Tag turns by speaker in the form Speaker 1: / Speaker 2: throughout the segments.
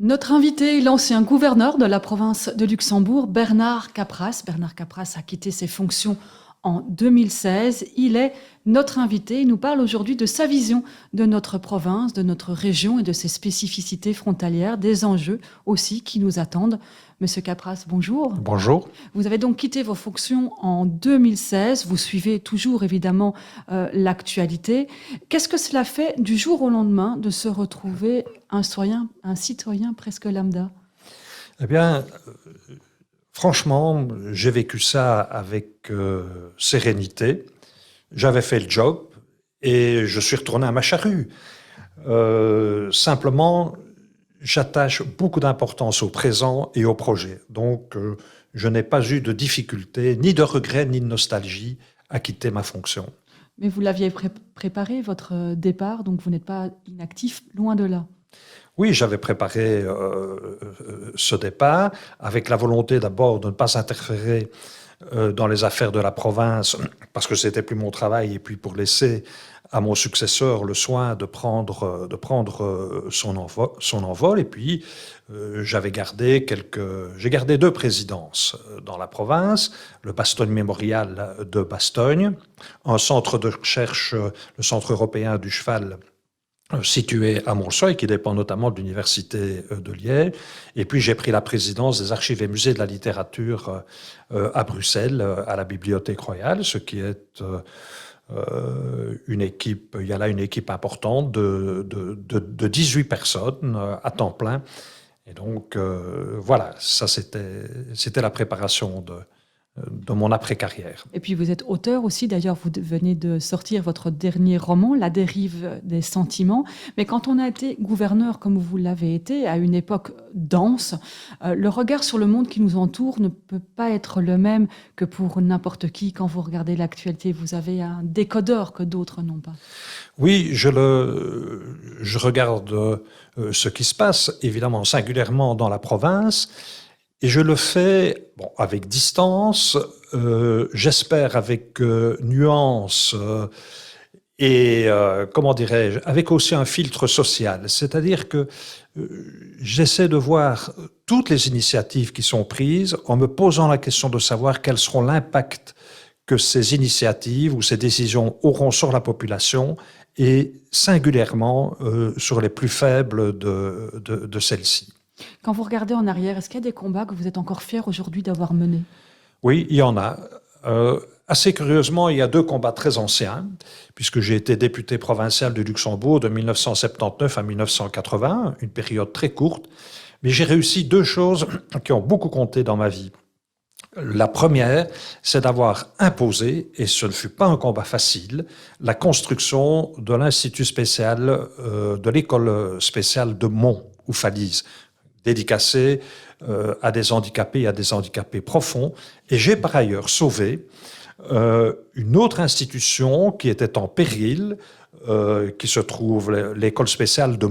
Speaker 1: Notre invité est l'ancien gouverneur de la province de Luxembourg, Bernard Capras. Bernard Capras a quitté ses fonctions en 2016. Il est notre invité. Il nous parle aujourd'hui de sa vision de notre province, de notre région et de ses spécificités frontalières, des enjeux aussi qui nous attendent. Monsieur Capras, bonjour.
Speaker 2: Bonjour.
Speaker 1: Vous avez donc quitté vos fonctions en 2016. Vous suivez toujours évidemment l'actualité. Qu'est-ce que cela fait du jour au lendemain de se retrouver un citoyen presque lambda?
Speaker 2: Eh bien, franchement, j'ai vécu ça avec sérénité. J'avais fait le job et je suis retourné à ma charrue. Simplement, j'attache beaucoup d'importance au présent et au projet. Donc, je n'ai pas eu de difficulté, ni de regret, ni de nostalgie à quitter ma fonction.
Speaker 1: Mais vous l'aviez préparé, votre départ, donc vous n'êtes pas inactif, loin de là.
Speaker 2: Oui, j'avais préparé ce départ avec la volonté d'abord de ne pas interférer dans les affaires de la province, parce que c'était plus mon travail, et puis pour laisser à mon successeur le soin de prendre son envol. Et puis, j'ai gardé deux présidences dans la province, le Bastogne Mémorial de Bastogne, un centre de recherche, le Centre européen du cheval, situé à Montseuil, qui dépend notamment de l'Université de Liège. Et puis j'ai pris la présidence des archives et musées de la littérature à Bruxelles, à la Bibliothèque royale, ce qui est une équipe, il y a là une équipe importante de 18 personnes à temps plein. Et donc voilà, ça c'était la préparation de mon après-carrière.
Speaker 1: Et puis vous êtes auteur aussi, d'ailleurs vous venez de sortir votre dernier roman, La dérive des sentiments. Mais quand on a été gouverneur comme vous l'avez été, à une époque dense, le regard sur le monde qui nous entoure ne peut pas être le même que pour n'importe qui. Quand vous regardez l'actualité, vous avez un décodeur que d'autres n'ont pas.
Speaker 2: Oui, je regarde ce qui se passe, évidemment singulièrement dans la province. Et je le fais avec distance, j'espère avec nuance et, comment dirais-je, avec aussi un filtre social. C'est-à-dire que j'essaie de voir toutes les initiatives qui sont prises en me posant la question de savoir quels seront l'impact que ces initiatives ou ces décisions auront sur la population et singulièrement sur les plus faibles de celles-ci.
Speaker 1: Quand vous regardez en arrière, est-ce qu'il y a des combats que vous êtes encore fiers aujourd'hui d'avoir menés?
Speaker 2: Oui, il y en a. Assez curieusement, il y a deux combats très anciens, puisque j'ai été député provincial du Luxembourg de 1979 à 1980, une période très courte, mais j'ai réussi deux choses qui ont beaucoup compté dans ma vie. La première, c'est d'avoir imposé, et ce ne fut pas un combat facile, la construction de l'Institut spécial, de l'école spéciale de Mont ou Falise, dédicacé à des handicapés et à des handicapés profonds. Et j'ai par ailleurs sauvé une autre institution qui était en péril, qui se trouve l'école spéciale de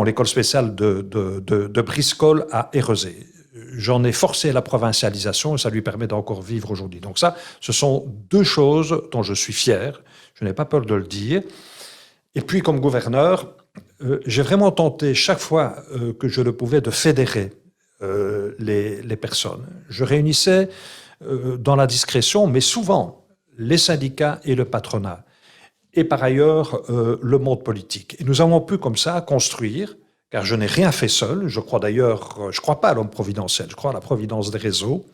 Speaker 2: l'école spéciale de Briscoll à Érezé. J'en ai forcé la provincialisation et ça lui permet d'encore vivre aujourd'hui. Donc ça, ce sont deux choses dont je suis fier, je n'ai pas peur de le dire. Et puis comme gouverneur, j'ai vraiment tenté chaque fois que je le pouvais de fédérer les personnes. Je réunissais dans la discrétion, mais souvent, les syndicats et le patronat. Et par ailleurs, le monde politique. Et nous avons pu comme ça construire, car je n'ai rien fait seul, je crois pas à l'homme providentiel, je crois à la providence des réseaux.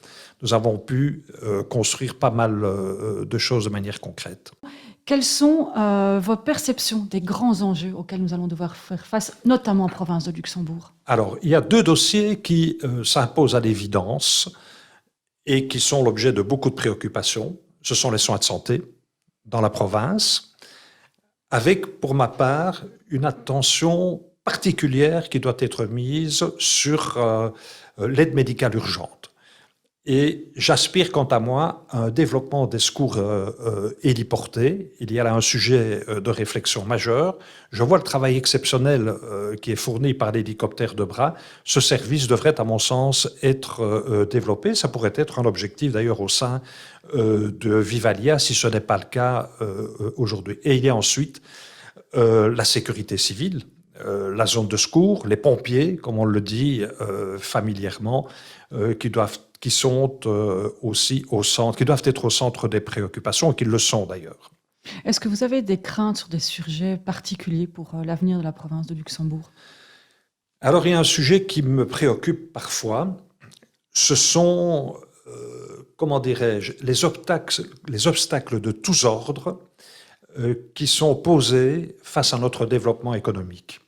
Speaker 2: Nous avons pu construire pas mal de choses de manière concrète.
Speaker 1: Quelles sont vos perceptions des grands enjeux auxquels nous allons devoir faire face, notamment en province de Luxembourg?
Speaker 2: Alors, il y a deux dossiers qui s'imposent à l'évidence et qui sont l'objet de beaucoup de préoccupations. Ce sont les soins de santé dans la province, avec, pour ma part, une attention particulière qui doit être mise sur l'aide médicale urgente. Et j'aspire, quant à moi, à un développement des secours héliportés. Il y a là un sujet de réflexion majeur. Je vois le travail exceptionnel qui est fourni par l'hélicoptère de bras. Ce service devrait, à mon sens, être développé. Ça pourrait être un objectif, d'ailleurs, au sein de Vivalia, si ce n'est pas le cas aujourd'hui. Et il y a ensuite la sécurité civile. la zone de secours, les pompiers, comme on le dit familièrement, qui sont aussi au centre, qui doivent être au centre des préoccupations, et qui le sont d'ailleurs.
Speaker 1: Est-ce que vous avez des craintes sur des sujets particuliers pour l'avenir de la province de Luxembourg?
Speaker 2: Alors, il y a un sujet qui me préoccupe parfois. Ce sont, comment dirais-je, les obstacles de tous ordres qui sont posés face à notre développement économique.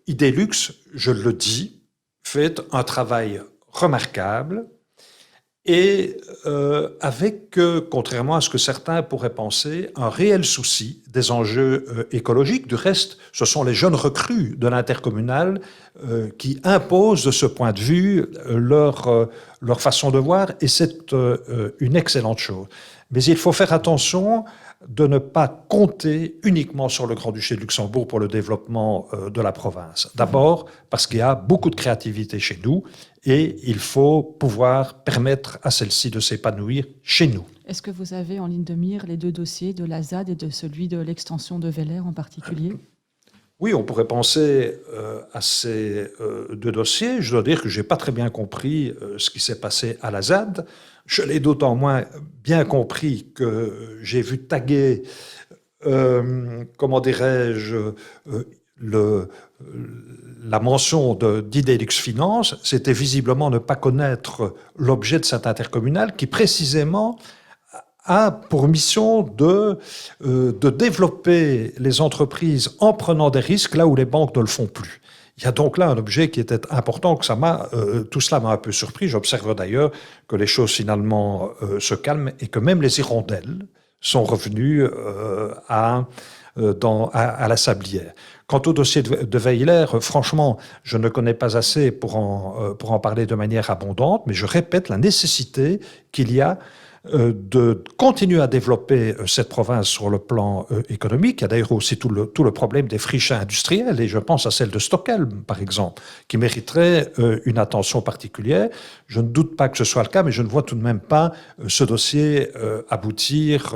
Speaker 2: Idelux, je le dis, fait un travail remarquable et avec, contrairement à ce que certains pourraient penser, un réel souci des enjeux écologiques. Du reste, ce sont les jeunes recrues de l'intercommunal qui imposent de ce point de vue leur façon de voir, et c'est une excellente chose. Mais il faut faire attention de ne pas compter uniquement sur le Grand-Duché de Luxembourg pour le développement de la province. D'abord, parce qu'il y a beaucoup de créativité chez nous, et il faut pouvoir permettre à celle-ci de s'épanouir chez nous.
Speaker 1: Est-ce que vous avez en ligne de mire les deux dossiers de la ZAD et de celui de l'extension de Veller en particulier?
Speaker 2: Oui, on pourrait penser à ces deux dossiers. Je dois dire que je n'ai pas très bien compris ce qui s'est passé à la ZAD. Je l'ai d'autant moins bien compris que j'ai vu taguer, comment dirais-je, la mention d'Idelux Finance. C'était visiblement ne pas connaître l'objet de cette intercommunale qui précisément a pour mission de développer les entreprises en prenant des risques là où les banques ne le font plus. Il y a donc là un objet qui était important, tout cela m'a un peu surpris. J'observe d'ailleurs que les choses finalement se calment et que même les hirondelles sont revenues à la sablière. Quant au dossier de Weiler, franchement, je ne connais pas assez pour en parler de manière abondante, mais je répète la nécessité qu'il y a de continuer à développer cette province sur le plan économique. Il y a d'ailleurs aussi tout le problème des friches industrielles, et je pense à celle de Stockholm, par exemple, qui mériterait une attention particulière. Je ne doute pas que ce soit le cas, mais je ne vois tout de même pas ce dossier aboutir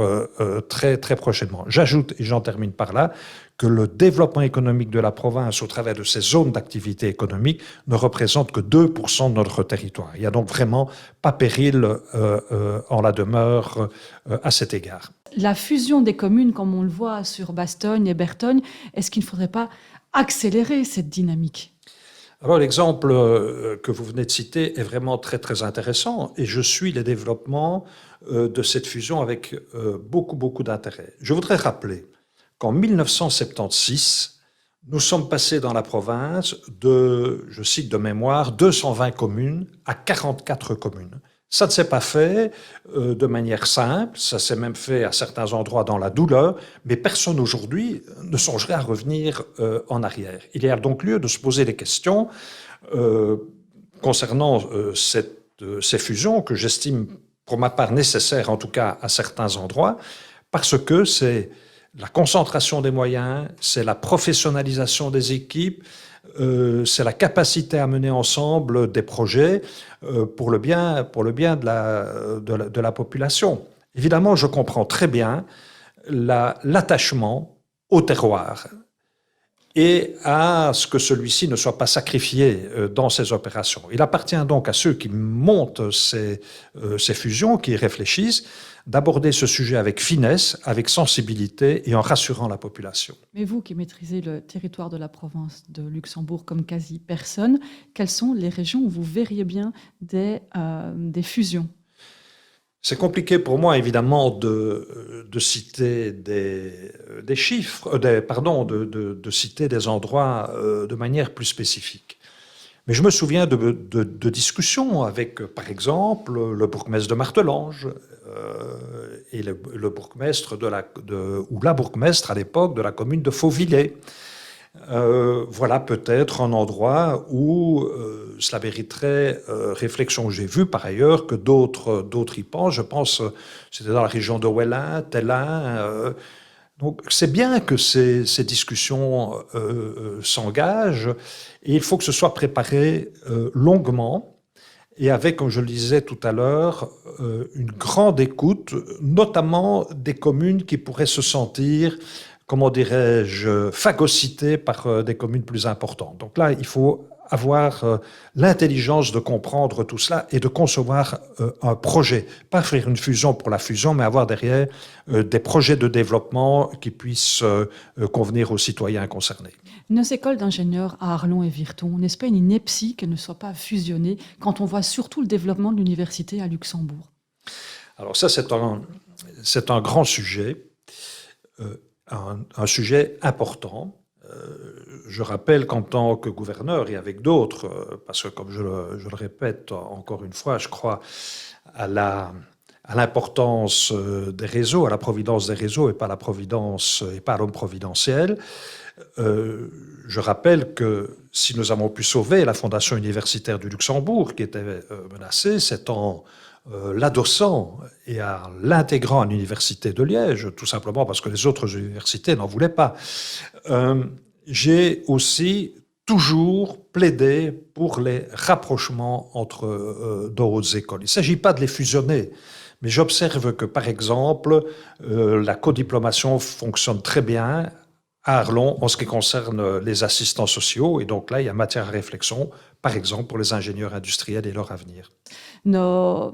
Speaker 2: très, très prochainement. J'ajoute, et j'en termine par là, que le développement économique de la province au travers de ces zones d'activité économique ne représente que 2% de notre territoire. Il n'y a donc vraiment pas péril en la demeure à cet égard.
Speaker 1: La fusion des communes, comme on le voit sur Bastogne et Bertogne, est-ce qu'il ne faudrait pas accélérer cette dynamique?
Speaker 2: Alors l'exemple que vous venez de citer est vraiment très très intéressant, et je suis les développements de cette fusion avec beaucoup d'intérêt. Je voudrais rappeler qu'en 1976, nous sommes passés dans la province de, je cite de mémoire, 220 communes à 44 communes. Ça ne s'est pas fait de manière simple, ça s'est même fait à certains endroits dans la douleur, mais personne aujourd'hui ne songerait à revenir en arrière. Il y a donc lieu de se poser des questions concernant ces fusions que j'estime pour ma part nécessaires, en tout cas à certains endroits, parce que c'est la concentration des moyens, c'est la professionnalisation des équipes, c'est la capacité à mener ensemble des projets pour le bien de la population. Évidemment, je comprends très bien l'attachement au terroir et à ce que celui-ci ne soit pas sacrifié dans ces opérations. Il appartient donc à ceux qui montent ces fusions, qui y réfléchissent, d'aborder ce sujet avec finesse, avec sensibilité et en rassurant la population.
Speaker 1: Mais vous qui maîtrisez le territoire de la province de Luxembourg comme quasi personne, quelles sont les régions où vous verriez bien des fusions?
Speaker 2: C'est compliqué pour moi, évidemment, de citer des chiffres, de citer des endroits de manière plus spécifique. Mais je me souviens de discussions avec, par exemple, le bourgmestre de Martelange et le bourgmestre ou la bourgmestre à l'époque de la commune de Fauvillers. Voilà peut-être un endroit où cela mériterait réflexion. J'ai vu par ailleurs que d'autres y pensent. Je pense c'était dans la région de Wellin, Tellin. Donc c'est bien que ces discussions s'engagent, et il faut que ce soit préparé longuement et avec, comme je le disais tout à l'heure, une grande écoute, notamment des communes qui pourraient se sentir comment dirais-je, phagocytés par des communes plus importantes. Donc là, il faut avoir l'intelligence de comprendre tout cela et de concevoir un projet. Pas faire une fusion pour la fusion, mais avoir derrière des projets de développement qui puissent convenir aux citoyens concernés.
Speaker 1: Nos écoles d'ingénieurs à Arlon et Virton, n'est-ce pas une ineptie qu'elles ne soient pas fusionnées quand on voit surtout le développement de l'université à Luxembourg?
Speaker 2: Alors ça, c'est un grand sujet, un sujet important. Je rappelle qu'en tant que gouverneur et avec d'autres, parce que comme je le répète encore une fois, je crois à l'importance des réseaux, à la providence des réseaux et pas à la providence et pas à l'homme providentiel. Je rappelle que si nous avons pu sauver la Fondation universitaire du Luxembourg, qui était menacée, c'est en l'adossant et en l'intégrant à l'université de Liège, tout simplement parce que les autres universités n'en voulaient pas. J'ai aussi toujours plaidé pour les rapprochements entre deux hautes écoles. Il ne s'agit pas de les fusionner, mais j'observe que, par exemple, la codiplomation fonctionne très bien à Arlon en ce qui concerne les assistants sociaux. Et donc là, il y a matière à réflexion, par exemple, pour les ingénieurs industriels et leur avenir.
Speaker 1: Nos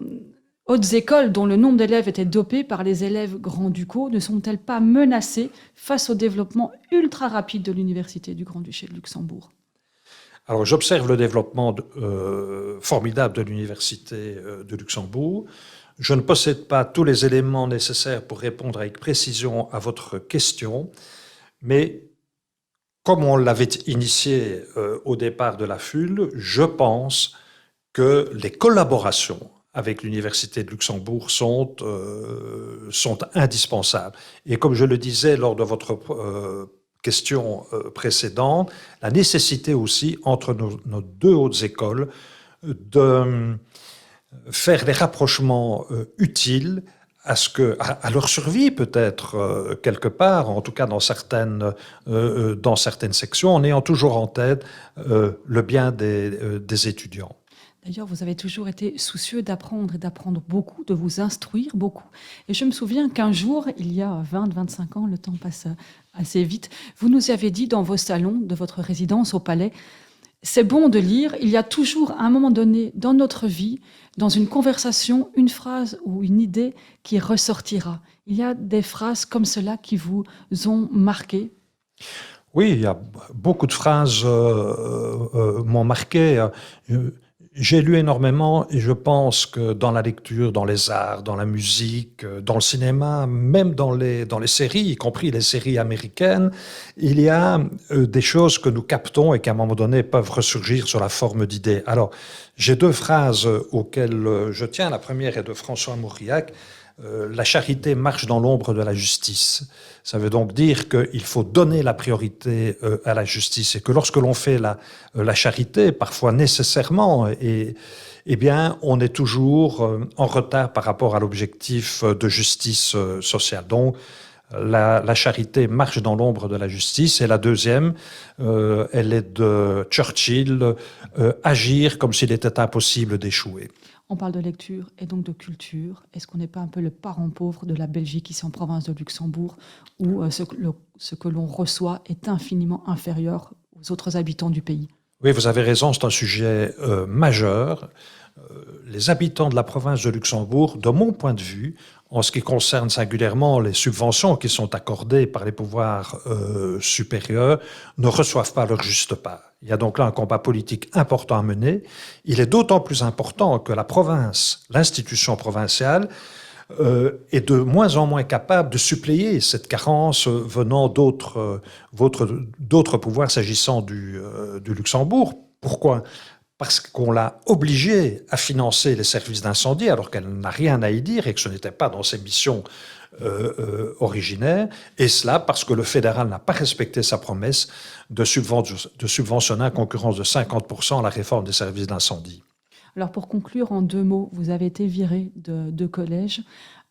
Speaker 1: hautes écoles, dont le nombre d'élèves était dopé par les élèves grand-ducaux, ne sont-elles pas menacées face au développement ultra rapide de l'université du Grand-Duché de Luxembourg?
Speaker 2: Alors, j'observe le développement formidable de l'université de Luxembourg. Je ne possède pas tous les éléments nécessaires pour répondre avec précision à votre question, mais comme on l'avait initié au départ de la FUL, je pense que les collaborations avec l'Université de Luxembourg sont indispensables. Et comme je le disais lors de votre question précédente, la nécessité aussi entre nos deux hautes écoles de faire les rapprochements utiles à leur survie peut-être quelque part, en tout cas dans certaines sections, en ayant toujours en tête le bien des étudiants.
Speaker 1: D'ailleurs, vous avez toujours été soucieux d'apprendre et d'apprendre beaucoup, de vous instruire beaucoup. Et je me souviens qu'un jour, il y a 20-25 ans, le temps passe assez vite, vous nous avez dit dans vos salons de votre résidence au Palais, c'est bon de lire, il y a toujours à un moment donné dans notre vie, dans une conversation, une phrase ou une idée qui ressortira. Il y a des phrases comme cela qui vous ont marqué?
Speaker 2: Oui, il y a beaucoup de phrases m'ont marqué. J'ai lu énormément et je pense que dans la lecture, dans les arts, dans la musique, dans le cinéma, même dans les séries, y compris les séries américaines, il y a des choses que nous captons et qui à un moment donné peuvent ressurgir sur la forme d'idées. Alors, j'ai deux phrases auxquelles je tiens. La première est de François Mauriac. La charité marche dans l'ombre de la justice. Ça veut donc dire qu'il faut donner la priorité à la justice et que lorsque l'on fait la charité, parfois nécessairement, eh bien, on est toujours en retard par rapport à l'objectif de justice sociale. Donc, la charité marche dans l'ombre de la justice. Et la deuxième, elle est de Churchill, agir comme s'il était impossible d'échouer.
Speaker 1: On parle de lecture et donc de culture. Est-ce qu'on n'est pas un peu le parent pauvre de la Belgique, ici en province de Luxembourg, où ce que l'on reçoit est infiniment inférieur aux autres habitants du pays?
Speaker 2: Oui, vous avez raison, c'est un sujet majeur. Les habitants de la province de Luxembourg, de mon point de vue, en ce qui concerne singulièrement les subventions qui sont accordées par les pouvoirs supérieurs, ne reçoivent pas leur juste part. Il y a donc là un combat politique important à mener. Il est d'autant plus important que la province, l'institution provinciale, est de moins en moins capable de suppléer cette carence venant d'autres pouvoirs s'agissant du Luxembourg. Pourquoi ? Parce qu'on l'a obligée à financer les services d'incendie alors qu'elle n'a rien à y dire et que ce n'était pas dans ses missions originaires. Et cela parce que le fédéral n'a pas respecté sa promesse de subventionner à concurrence de 50% la réforme des services d'incendie.
Speaker 1: Alors pour conclure en 2 mots, vous avez été viré de collège.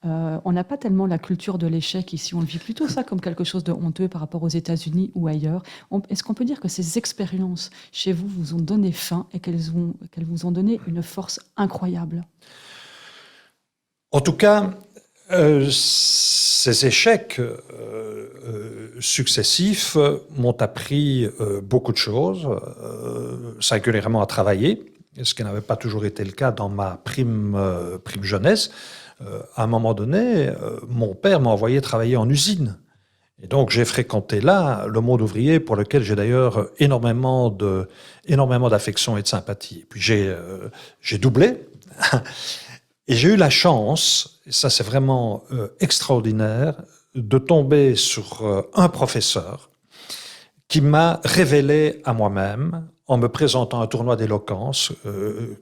Speaker 1: On n'a pas tellement la culture de l'échec ici, on le vit plutôt ça comme quelque chose de honteux par rapport aux États-Unis ou ailleurs. Est-ce qu'on peut dire que ces expériences chez vous vous ont donné faim et qu'elles vous ont donné une force incroyable?
Speaker 2: En tout cas, Ces échecs successifs m'ont appris beaucoup de choses, singulièrement à travailler, ce qui n'avait pas toujours été le cas dans ma prime jeunesse. À un moment donné, mon père m'a envoyé travailler en usine. Et donc j'ai fréquenté là le monde ouvrier, pour lequel j'ai d'ailleurs énormément d'affection et de sympathie. Et puis j'ai doublé. Et j'ai eu la chance, et ça c'est vraiment extraordinaire, de tomber sur un professeur qui m'a révélé à moi-même, en me présentant un tournoi d'éloquence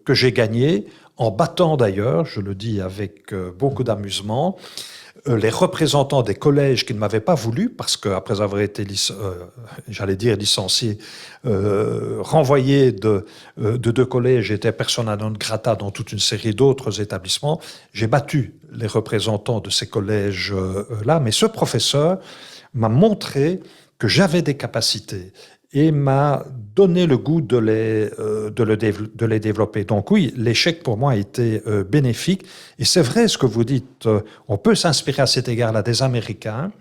Speaker 2: que j'ai gagné, en battant d'ailleurs, je le dis avec beaucoup d'amusement, les représentants des collèges qui ne m'avaient pas voulu, parce qu'après avoir été, j'allais dire licencié, renvoyé de deux collèges, j'étais persona non grata dans toute une série d'autres établissements, j'ai battu les représentants de ces collèges-là, mais ce professeur m'a montré que j'avais des capacités et m'a donné le goût de les développer. Donc oui, l'échec pour moi a été bénéfique. Et c'est vrai ce que vous dites, on peut s'inspirer à cet égard-là des Américains.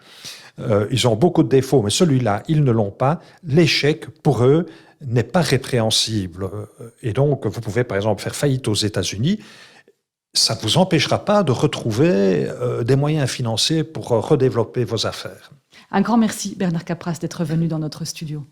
Speaker 2: Ils ont beaucoup de défauts, mais celui-là, ils ne l'ont pas. L'échec, pour eux, n'est pas répréhensible. Et donc, vous pouvez par exemple faire faillite aux États-Unis. Ça ne vous empêchera pas de retrouver des moyens financiers pour redévelopper vos affaires.
Speaker 1: Un grand merci, Bernard Capras, d'être venu dans notre studio.